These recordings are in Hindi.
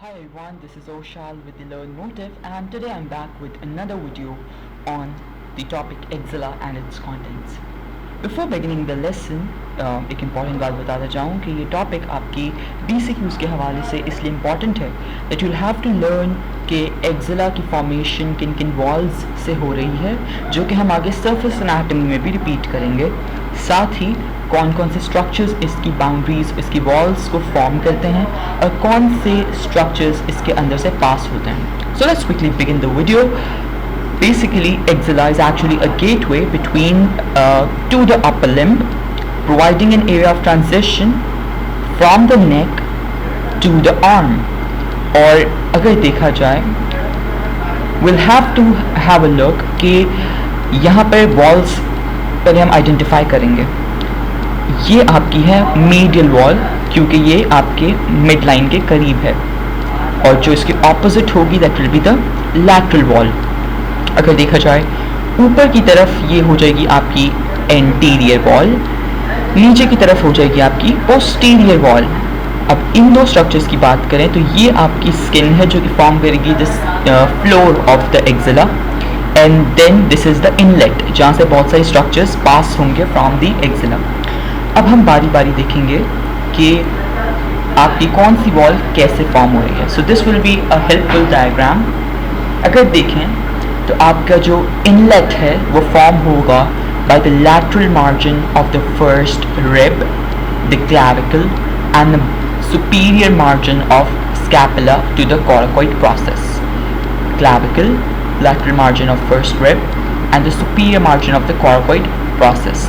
Hi everyone, this is Oshal with the Learn Motive, and today I'm back with another video on the topic Exila and its contents. Before beginning the lesson, एक इम्पॉर्टेंट बात बताता जाऊँ कि ये टॉपिक आपकी BCQs के हवाले से इसलिए इम्पॉर्टेंट है that you'll have to learn कि एक्जिला की फॉर्मेशन किन किन वॉल्स से हो रही है, जो कि हम आगे सरफेस एनाटॉमी में भी रिपीट करेंगे। साथ ही कौन कौन से स्ट्रक्चर्स इसकी बाउंड्रीज, इसकी वॉल्स को फॉर्म करते हैं और कौन से स्ट्रक्चर्स इसके अंदर से पास होते हैं। So let's quickly begin the video. Basically, axilla is actually a gateway between to the upper limb, providing an area of transition from the neck to the arm. और अगर देखा जाए, we'll have to have a look कि यहाँ पर walls पहले हम आइडेंटिफाई करेंगे। ये आपकी है medial wall, क्योंकि ये आपके मिड लाइन के करीब है, और जो इसके ऑपोजिट होगी that will be the lateral wall. अगर देखा जाए ऊपर की तरफ ये हो जाएगी आपकी एंटीरियर वॉल, नीचे की तरफ हो जाएगी आपकी पोस्टीरियर वॉल। अब इन दो स्ट्रक्चर्स की बात करें तो ये आपकी स्किन है जो कि फॉर्म करेगी this floor of the axilla, and then this is the inlet जहाँ से बहुत सारे स्ट्रक्चर्स पास होंगे फ्रॉम द एक्जिला। अब हम बारी बारी देखेंगे कि आपकी कौन सी वॉल कैसे फॉर्म हो रही है। So this will be a helpful diagram. अगर देखें तो आपका जो इनलेट है वो फॉर्म होगा by the lateral margin of the first rib, the clavicle and the superior margin of scapula to the coracoid process. Clavicle, lateral margin of first rib and the superior margin of the coracoid process.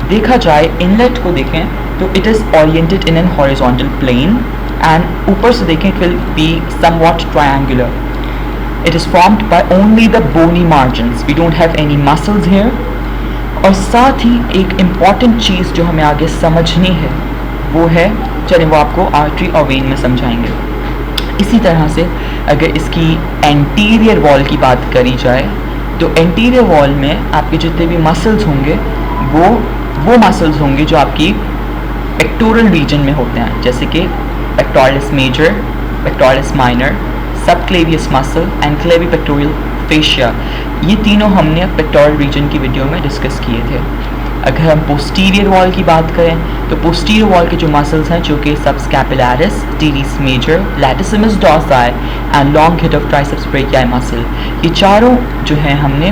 देखा जाए इनलेट को देखें तो it is oriented in an horizontal plane, and ऊपर से देखें it will be somewhat triangular. It is formed by only the bony margins. We don't have any muscles here. और साथ ही एक important चीज़ जो हमें आगे समझनी है वो है, चलिए वो आपको आर्टरी और वेन में समझाएंगे। इसी तरह से अगर इसकी एंटीरियर वॉल की बात करी जाए तो एंटीरियर वॉल में आपके जितने भी मसल्स होंगे वो मसल्स होंगे जो आपकी पेक्टोरल रीजन में होते हैं, जैसे कि pectoralis major, pectoralis minor, subclavius muscle and clavipectoral fascia. ये तीनों हमने पेक्टोरल रीजन की वीडियो में डिस्कस किए थे। अगर हम पोस्टीरियर वॉल की बात करें तो पोस्टीरियर वॉल के जो मसल्स हैं जो कि subscapularis, teres major, latissimus dorsi and long head of triceps brachii muscle, ये चारों जो हैं हमने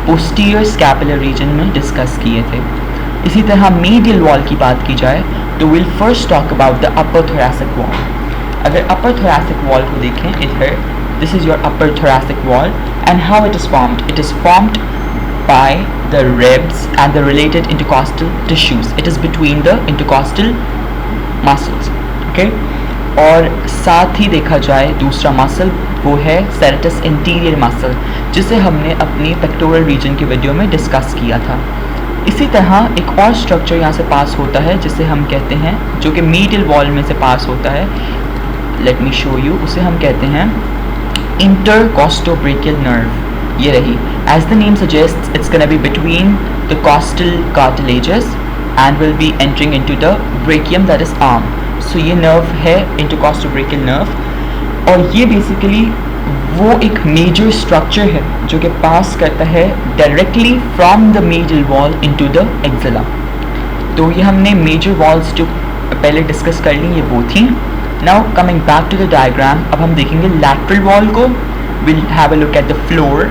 पोस्टीरियर स्कैपुलर रीजन में डिस्कस किए थे। इसी तरह मीडियल वॉल की बात की जाए तो will first talk about the upper thoracic wall. अगर अपर thoracic wall को देखें इधर, this is your upper thoracic wall and how it is formed. It is formed by the ribs and the related intercostal tissues. It is between the intercostal muscles. Okay? और साथ ही देखा जाए दूसरा मसल वो है serratus anterior muscle, जिसे हमने अपनी पेक्टोरल रीजन की वीडियो में डिस्कस किया था। इसी तरह एक और स्ट्रक्चर यहाँ से पास होता है जिसे हम कहते हैं, जो कि मीडियल वॉल में से पास होता है, लेट मी शो यू, उसे हम कहते हैं इंटरकॉस्टोब्रेकियल नर्व। ये रही, as the name suggests it's gonna be between the costal cartilages and will be entering into the brachium that is arm. So ये नर्व है इंटरकॉस्टोब्रेकियल नर्व, और ये बेसिकली वो एक मेजर स्ट्रक्चर है जो कि पास करता है directly from the medial wall into the axilla. तो ये हमने मेजर वॉल्स जो पहले डिस्कस कर ली ये वो थी। Now coming back to the diagram, अब हम देखेंगे lateral wall को। We'll have a look at the floor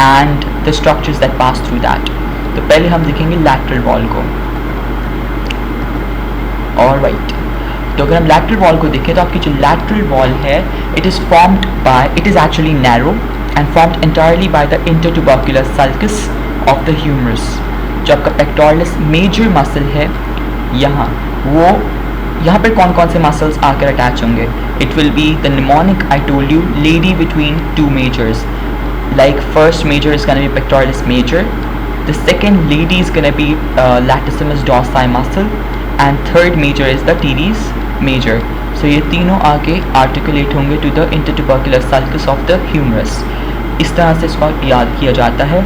and the structures that pass through that. तो पहले हम देखेंगे lateral wall को। Alright, तो अगर हम lateral wall को देखें तो आपकी जो lateral wall है, it is actually narrow and formed entirely by the intertubercular sulcus of the humerus. जो आपका pectoralis major muscle है यहाँ पर कौन कौन से मसल्स आकर अटैच होंगे? It will be the mnemonic, I told you, lady between two majors, like first major is gonna be pectoralis major, the second lady is gonna be latissimus dorsi muscle, and third major is the teres major. So ये तीनों आके आर्टिकुलेट होंगे to the intertubercular sulcus of the humerus. इस तरह से इसको याद किया जाता है।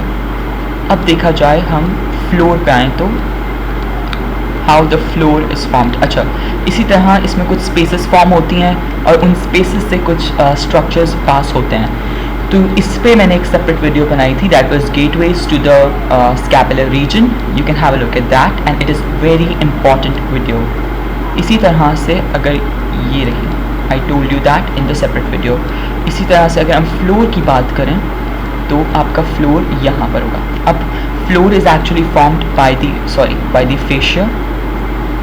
अब देखा जाए हम फ्लोर पे आएँ तो how the floor is formed. अच्छा, इसी तरह इसमें कुछ स्पेसेस फॉर्म होती हैं और उन स्पेसेस से कुछ स्ट्रक्चर्स पास होते हैं। तो इस पे मैंने एक सेपरेट वीडियो बनाई थी, that was gateways to the scapular region. You can have a look at that and it is very important video. इसी तरह से अगर ये रही, I told you that in the separate video. इसी तरह से अगर हम फ्लोर की बात करें तो आपका फ्लोर यहाँ पर होगा। अब floor is actually formed by the fascia,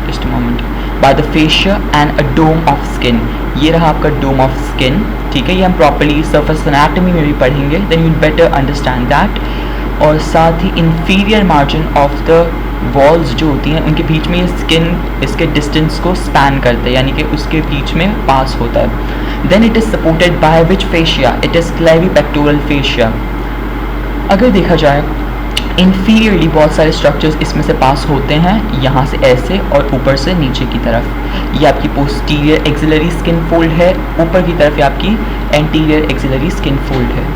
just a moment, by the fascia and a dome of skin. ये रहा आपका डोम ऑफ स्किन, ठीक है। ये हम प्रॉपर्ली सर्फेस एनाटॉमी में भी पढ़ेंगे, then you better understand that. और साथ ही inferior margin of the walls जो होती हैं उनके बीच में ये स्किन इसके डिस्टेंस को स्पैन करते हैं, यानी कि उसके बीच में पास होता है। Then it is supported by which fascia, it is clavipectoral fascia. अगर देखा जाए इंफीरियरली बहुत सारे स्ट्रक्चर्स इसमें से पास होते हैं, यहाँ से ऐसे और ऊपर से नीचे की तरफ। ये आपकी पोस्टीरियर एक्सिलरी स्किन फोल्ड है, ऊपर की तरफ ये आपकी एंटीरियर एक्सिलरी स्किन फोल्ड है।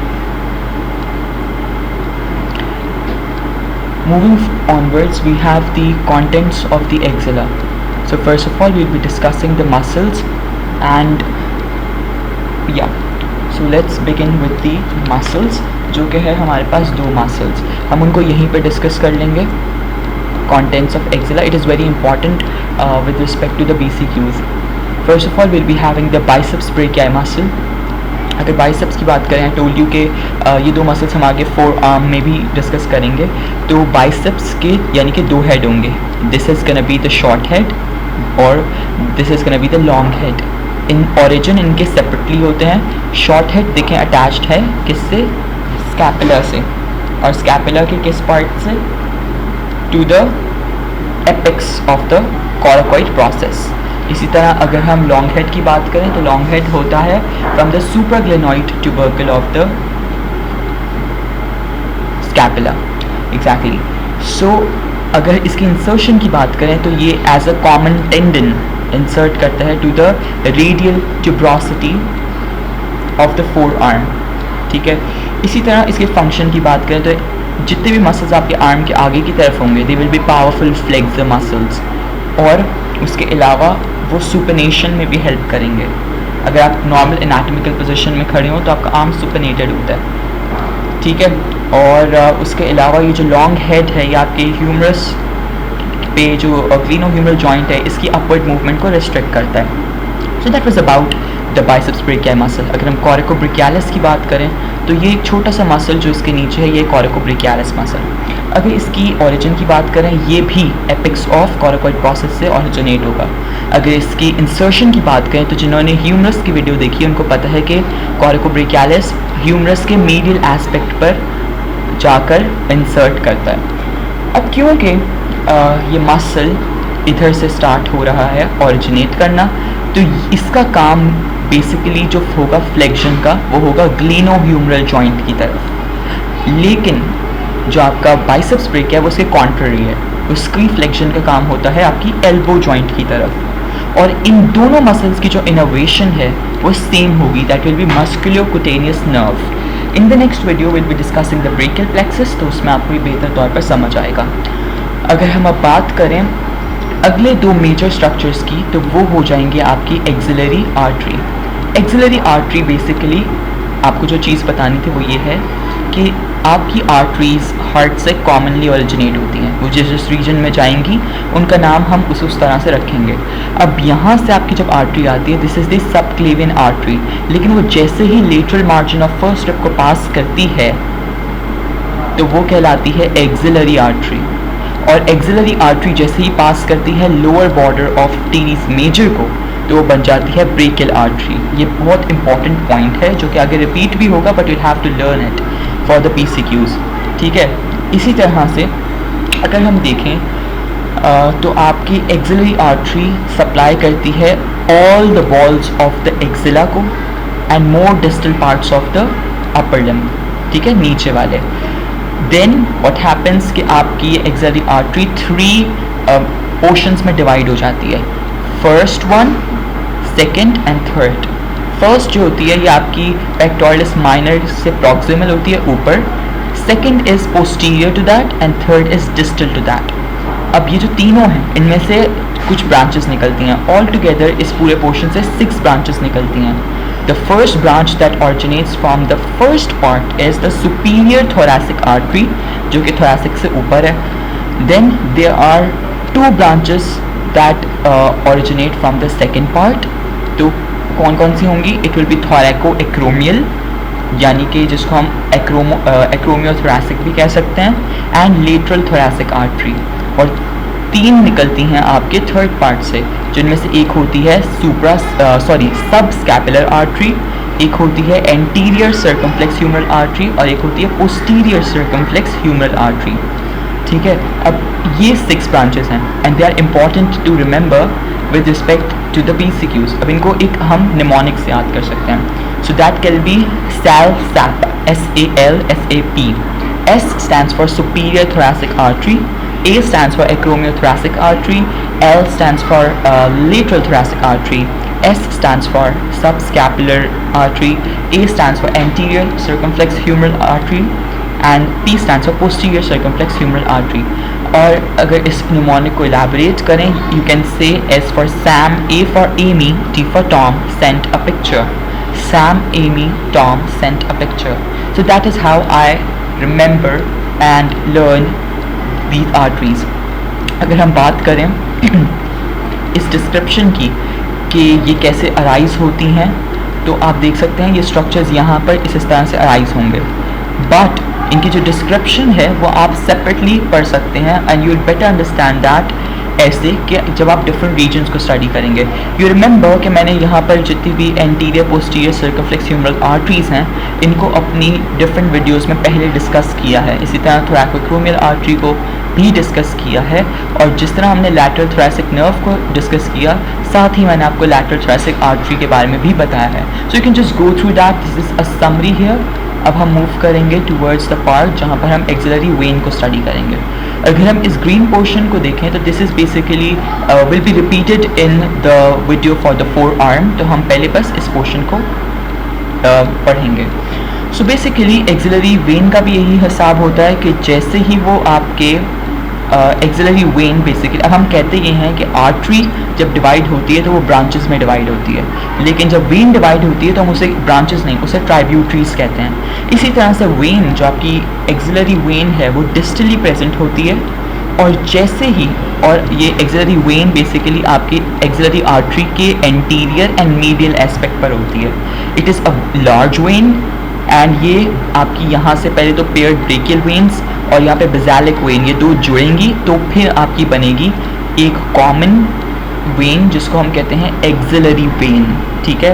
Moving onwards, we have the contents of the axilla. So first of all, we'll be discussing the muscles and so let's begin with the muscles, जो कि है हमारे पास दो muscles, हम उनको यहीं पे डिस्कस कर लेंगे। Contents of axilla, it is very important with respect to the BCQs. First of all, we'll be having the biceps brachii muscle. अगर बाइसेप्स की बात करें, टोल्ड यू के ये दो मसल्स हम आगे फोर आर्म में भी डिस्कस करेंगे। तो बाइसेप्स के यानी कि दो हेड होंगे, this is gonna be the short head और this is gonna be the long head. इन ओरिजिन इनके सेपरेटली होते हैं। शॉर्ट हेड देखें अटैच्ड है किससे, स्कैपुला से, और स्कैपुला के किस पार्ट से, to the apex of the coracoid process. इसी तरह अगर हम लॉन्ग हेड की बात करें तो लॉन्ग हेड होता है from the supraglenoid tubercle of the scapula, exactly. So अगर इसकी इंसर्शन की बात करें तो ये as a common tendon insert करता है to the radial tuberosity of the forearm, ठीक है। इसी तरह इसके फंक्शन की बात करें तो जितने भी मसल्स आपके आर्म के आगे की तरफ होंगे, they will be powerful flexor muscles, और उसके अलावा वो सुपनेशन में भी हेल्प करेंगे। अगर आप नॉर्मल एनाटॉमिकल पोजीशन में खड़े हो तो आपका आर्म सुपनेटेड होता है, ठीक है। और उसके अलावा ये जो लॉन्ग हेड है ये आपके ह्यूमरस पे जो ग्लीनोह्यूमरल जॉइंट है इसकी अपवर्ड मूवमेंट को रिस्ट्रिक्ट करता है। So that was about the biceps brachii muscle. अगर हम कोरिकोब्रेकियालिस की बात करें तो ये एक छोटा सा मसल जो इसके नीचे है, ये कोरिकोब्रेकियालिस मसल। अगर इसकी ओरिजिन की बात करें, ये भी एपिक्स ऑफ कोराकोइड प्रोसेस से ओरिजिनेट होगा। अगर इसकी इंसर्शन की बात करें तो जिन्होंने ह्यूमरस की वीडियो देखी उनको पता है कि कोरिकोब्रेकियालिस ह्यूमरस के मीडियल एस्पेक्ट पर जाकर इंसर्ट करता है। अब क्योंकि ये मसल इधर से स्टार्ट हो रहा है ओरिजिनेट करना, तो इसका काम बेसिकली जो होगा फ्लेक्शन का वो होगा ग्लीनोह्यूमरल जॉइंट की तरफ। लेकिन जो आपका बाइसेप्स ब्रेक है वो उसके कॉन्ट्ररी है, उसकी फ्लेक्शन का काम होता है आपकी एल्बो जॉइंट की तरफ। और इन दोनों मसल्स की जो इनोवेशन है वो सेम होगी, that will be musculocutaneous nerve. In the next video will be discussing the brachial plexus, तो उसमें आपको ये बेहतर तौर पर समझ आएगा। अगर हम अब बात करें अगले दो मेजर स्ट्रक्चर्स की, तो वो हो जाएंगे आपकी axillary artery. Axillary artery basically आपको जो चीज़ बतानी थी वो ये है कि आपकी आर्टरीज हार्ट से कॉमनली ओरिजिनेट होती हैं, वो जिस रीजन में जाएंगी उनका नाम हम उस तरह से रखेंगे। अब यहाँ से आपकी जब आर्टरी आती है, this is the subclavian artery, लेकिन वो जैसे ही lateral margin of first rib को पास करती है तो वो कहलाती है एक्सिलरी आर्टरी। और एक्सिलरी आर्टरी जैसे ही पास करती है lower border of teres major को, तो वो बन जाती है ब्रेकियल आर्टरी। ये बहुत इंपॉर्टेंट पॉइंट है जो कि आगे रिपीट भी होगा, but you have to learn it for the PCQs, ठीक है। इसी तरह से अगर हम देखें तो आपकी एक्सिलरी आर्टरी सप्लाई करती है all the walls of the axilla को and more distal parts of the upper limb, ठीक है, नीचे वाले। देन व्हाट हैपन्स कि आपकी ये एक्सिलरी आर्टरी 3 पोर्शंस में डिवाइड हो जाती है, first one, second and third. First जो होती है ये आपकी पेक्टोरलिस माइनर से प्रॉक्सिमल होती है ऊपर, second is posterior to that and third is distal to that. अब ये जो तीनों हैं इनमें से कुछ ब्रांचेस निकलती हैं, ऑल टुगेदर इस पूरे पोर्शन से 6 ब्रांचेस निकलती हैं. The first branch that originates from the first part is the superior thoracic artery, जो कि थोरैसिक से ऊपर है. Then there are 2 branches that originate from the second part. तो कौन कौन सी होंगी? It will be thoraco acromial, यानी कि जिसको हम एक्रोमियोथोरैसिक भी कह सकते हैं, एंड लेटरल थोरैसिक आर्टरी. और 3 निकलती हैं आपके थर्ड पार्ट से, जिनमें से एक होती है सब स्कैपुलर आर्टरी, एक होती है एंटीरियर सर्कमफ्लेक्स ह्यूमरल आर्टरी और एक होती है पोस्टीरियर सर्कमफ्लेक्स ह्यूमरल आर्टरी. ठीक है, अब ये 6 ब्रांचेस हैं and they are important to remember with respect to the PCQs. अब इनको एक हम निमोनिक से याद कर सकते हैं. So that can be SALSAP, SALSAP. S stands for superior thoracic artery, A stands for acromiothoracic artery, L stands for lateral thoracic artery, S stands for subscapular artery, A stands for anterior circumflex humeral artery and P stands for posterior circumflex humeral artery. और अगर इस mnemonic को elaborate करें, you can say S for Sam, A for Amy, T for Tom, sent a picture. Sam, Amy, Tom sent a picture. So that is how I remember and learn these arteries. अगर हम बात करें इस डिस्क्रिप्शन की कि ये कैसे अराइज होती हैं, तो आप देख सकते हैं ये स्ट्रक्चर्स यहाँ पर इस तरह से अराइज होंगे, बट इनकी जो डिस्क्रिप्शन है वो आप सेपरेटली पढ़ सकते हैं and you will better understand that ऐसे कि जब आप डिफरेंट रीजन्स को स्टडी करेंगे. यू रिमेंबर कि मैंने यहाँ पर जितनी भी anterior posterior circumflex humeral arteries हैं इनको अपनी डिफरेंट वीडियोस में पहले डिस्कस किया है. इसी तरह थोरैकोक्रोमियल आर्टरी को भी डिस्कस किया है, और जिस तरह हमने लैटरल थोरैसिक नर्व को डिस्कस किया, साथ ही मैंने आपको लैटरल थोरैसिक आर्टरी के बारे में भी बताया है. So you can just go through that. This is a summary here. अब हम मूव करेंगे टूवर्ड्स द पार्ट जहाँ पर हम एक्सिलरी वेन को स्टडी करेंगे. अगर हम इस ग्रीन पोर्शन को देखें तो this is basically will be repeated in the video for the 4 arm. तो हम पहले बस इस पोर्शन को पढ़ेंगे. सो बेसिकली एक्सिलरी वेन का भी यही हिसाब होता है कि जैसे ही वो आपके एक्सिलरी वेन बेसिकली, अब हम कहते ये हैं कि आर्टरी जब डिवाइड होती है तो वो ब्रांचेस में डिवाइड होती है, लेकिन जब वेन डिवाइड होती है तो हम उसे ब्रांचेस नहीं, उसे ट्राइब्यूटरीज कहते हैं. इसी तरह से वेन, जो आपकी एक्सिलरी वेन है, वो डिस्टली प्रेजेंट होती है, और जैसे ही, और ये एक्सिलरी वेन बेसिकली आपकी एक्सिलरी आर्टरी के एंटीरियर एंड मीडियल एस्पेक्ट पर होती है. It is a large when and ये आपकी यहाँ से पहले तो पेयर्ड ब्रेकियल वेन्स और यहाँ पे बेसालिक वेन, ये 2 जुड़ेंगी तो फिर आपकी बनेगी एक कॉमन वेन जिसको हम कहते हैं एक्सिलरी वेन. ठीक है,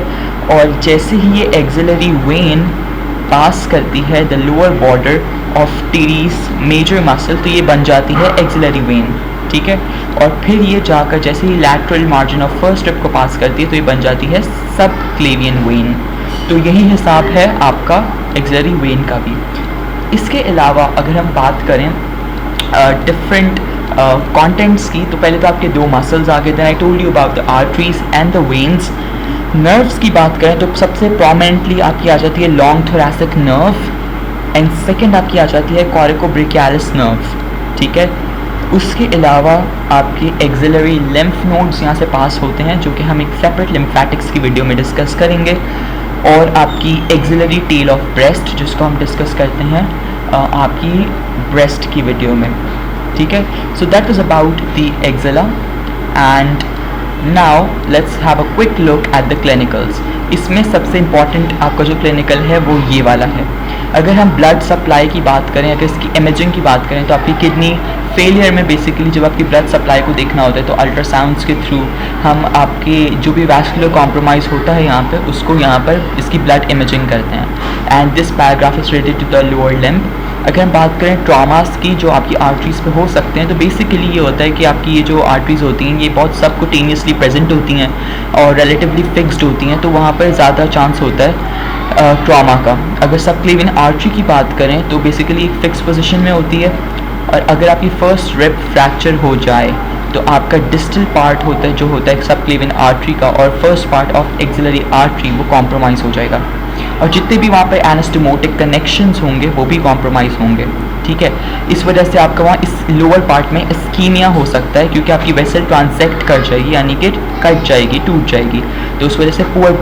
और जैसे ही ये एक्सिलरी वेन पास करती है the lower border of teres major muscle, तो ये बन जाती है एक्सिलरी वेन. ठीक है, और फिर ये जाकर जैसे ही lateral margin of first rib को पास करती है तो ये बन जाती है सब क्लेवियन वेन. तो यही हिसाब है आपका एक्सिलरी वेन का भी. इसके अलावा अगर हम बात करें डिफरेंट कंटेंट्स की, तो पहले तो आपके 2 मसल्स आ गए. Then I told you about the arteries and the veins. Nerves की बात करें तो सबसे प्रोमिनेंटली आपकी आ जाती है long thoracic nerve and second आपकी आ जाती है कोरिकोब्रेकियालिस नर्व. ठीक है, उसके अलावा आपकी एक्सिलरी लिम्फ नोड्स यहाँ से पास होते हैं, जो कि हम एक सेपरेट लिम्फैटिक्स की वीडियो में डिस्कस करेंगे, और आपकी एक्सिलरी टेल ऑफ ब्रेस्ट जिसको हम डिस्कस करते हैं आपकी ब्रेस्ट की वीडियो में. ठीक है, so that was about the axilla. And now let's have a quick look at the clinicals. इसमें सबसे इम्पॉर्टेंट आपका जो क्लिनिकल है वो ये वाला है. अगर हम ब्लड सप्लाई की बात करें, अगर इसकी इमेजिंग की बात करें, तो आपकी किडनी फेलियर में बेसिकली जब आपकी ब्लड सप्लाई को देखना होता है तो अल्ट्रासाउंड्स के थ्रू हम आपके जो भी वैस्कुलर कॉम्प्रोमाइज़ होता है यहाँ पे, उसको यहाँ पर इसकी ब्लड इमेजिंग करते हैं. And this paragraph is related to the lower limb. अगर हम बात करें ट्रॉमास की जो आपकी आर्टरीज़ पे हो सकते हैं, तो बेसिकली ये होता है कि आपकी ये जो आर्टरीज़ होती हैं ये बहुत सबकुटेनियसली प्रेजेंट होती हैं और रिलेटिवली फिक्स्ड होती हैं, तो वहाँ पर ज़्यादा चांस होता है ट्रॉमा का. अगर सबक्लेवियन आर्टरी की बात करें तो बेसिकली एक फिक्स पोजीशन में होती है, और अगर आपकी फर्स्ट रिब फ्रैक्चर हो जाए तो आपका डिस्टल पार्ट होता है जो होता है सबक्लेवियन आर्टरी का, और first part of axillary artery वो कॉम्प्रोमाइज़ हो जाएगा. और जितने भी वहाँ पर एनास्टोमोटिक कनेक्शंस होंगे वो भी कॉम्प्रोमाइज़ होंगे, ठीक है। इस वजह से आपका वहाँ इस लोअर पार्ट में इस्कीमिया हो सकता है, क्योंकि आपकी वेसल ट्रांसेक्ट कर जाएगी, यानी कि कट जाएगी, टूट जाएगी, तो उस वजह से पुअर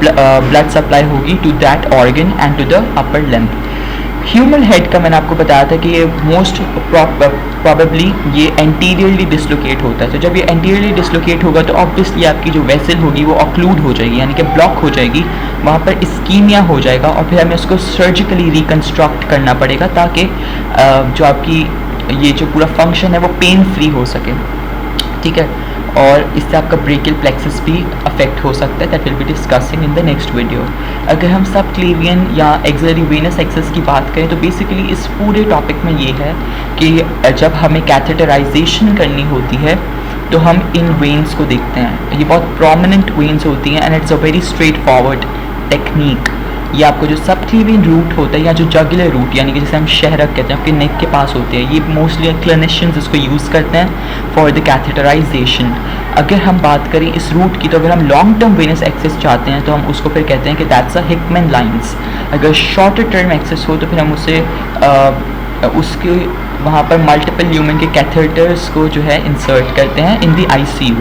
ब्लड सप्लाई होगी to that organ and to the upper limb. Human head का मैंने आपको बताया था कि ये मोस्ट प्रॉबेबली ये एंटीरियरली डिसलोकेट होता है। तो जब ये एंटीरियरली डिसलोकेट होगा तो ऑब्वियसली आपकी जो वेसल होगी वो ऑक्लूड हो जाएगी, यानी कि ब्लॉक हो जाएगी, वहाँ पर इस्कीमिया हो जाएगा और फिर हमें उसको सर्जिकली रिकन्स्ट्रक्ट करना पड़ेगा ताकि जो आपकी ये जो पूरा फंक्शन है वो पेन फ्री हो सके, ठीक है। और इससे आपका ब्रेकियल प्लेक्सस भी अफेक्ट हो सकता है, that will be discussing in the next video. अगर हम सब क्लेवियन या एक्सिलरी वेनस एक्सेस की बात करें तो बेसिकली इस पूरे टॉपिक में ये है कि जब हमें कैथेटराइजेशन करनी होती है तो हम इन वेन्स को देखते हैं। ये बहुत प्रोमिनेंट वेन्स होती हैं and it's a very straight forward technique. ये आपको जो सब क्लेवियन रूट होता है या जो जगुलर रूट यानी कि जैसे हम शहरक कहते हैं, आपके नेक के पास होते हैं, ये मोस्टली क्लिनिशियंस इसको यूज़ करते हैं फॉर द कैथेटराइजेशन। अगर हम बात करें इस रूट की तो अगर हम लॉन्ग टर्म वेनस एक्सेस चाहते हैं तो हम उसको फिर कहते हैं कि दैट्स अ हिकमैन लाइंस। अगर शॉर्टर टर्म एक्सेस हो तो फिर हम उसे उसके वहाँ पर मल्टीपल ल्यूमेन के कैथेटर्स को जो है इंसर्ट करते हैं इन द ICU।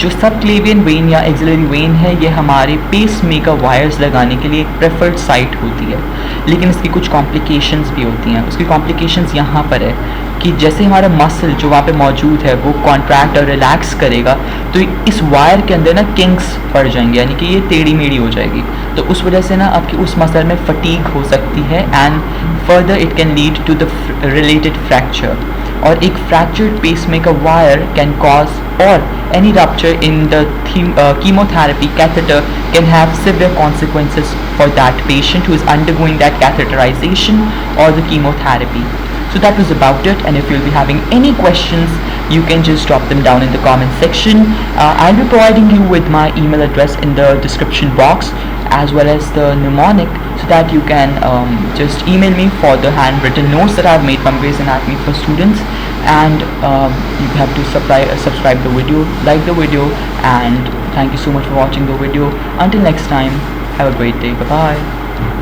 जो सब क्लेवियन वेन या एक्सिलरी वेन है ये हमारे पेस मेकर वायर्स लगाने के लिए एक प्रेफर्ड साइट होती है, लेकिन इसकी कुछ कॉम्प्लिकेशंस भी होती हैं। उसकी कॉम्प्लिकेशंस यहाँ पर है कि जैसे हमारा मसल जो वहाँ पे मौजूद है वो कॉन्ट्रैक्ट और रिलैक्स करेगा तो इस वायर के अंदर ना किंक्स पड़ जाएंगे, यानी कि ये टेढ़ी मेढ़ी हो जाएगी, तो उस वजह से ना आपकी उस मसल में फटीग हो सकती है and further it can lead to the related fracture. और एक fractured pacemaker wire can cause or any rupture in the chemotherapy catheter can have severe consequences for that patient who is undergoing that catheterization or the chemotherapy. So that was about it, and if you'll be having any questions you can just drop them down in the comment section. I'll be providing you with my email address in the description box as well as the mnemonic so that you can just email me for the handwritten notes that I've made from Grey's Anatomy for students, and you have to subscribe the video, like the video, and thank you so much for watching the video. Until next time, have a great day. Bye bye.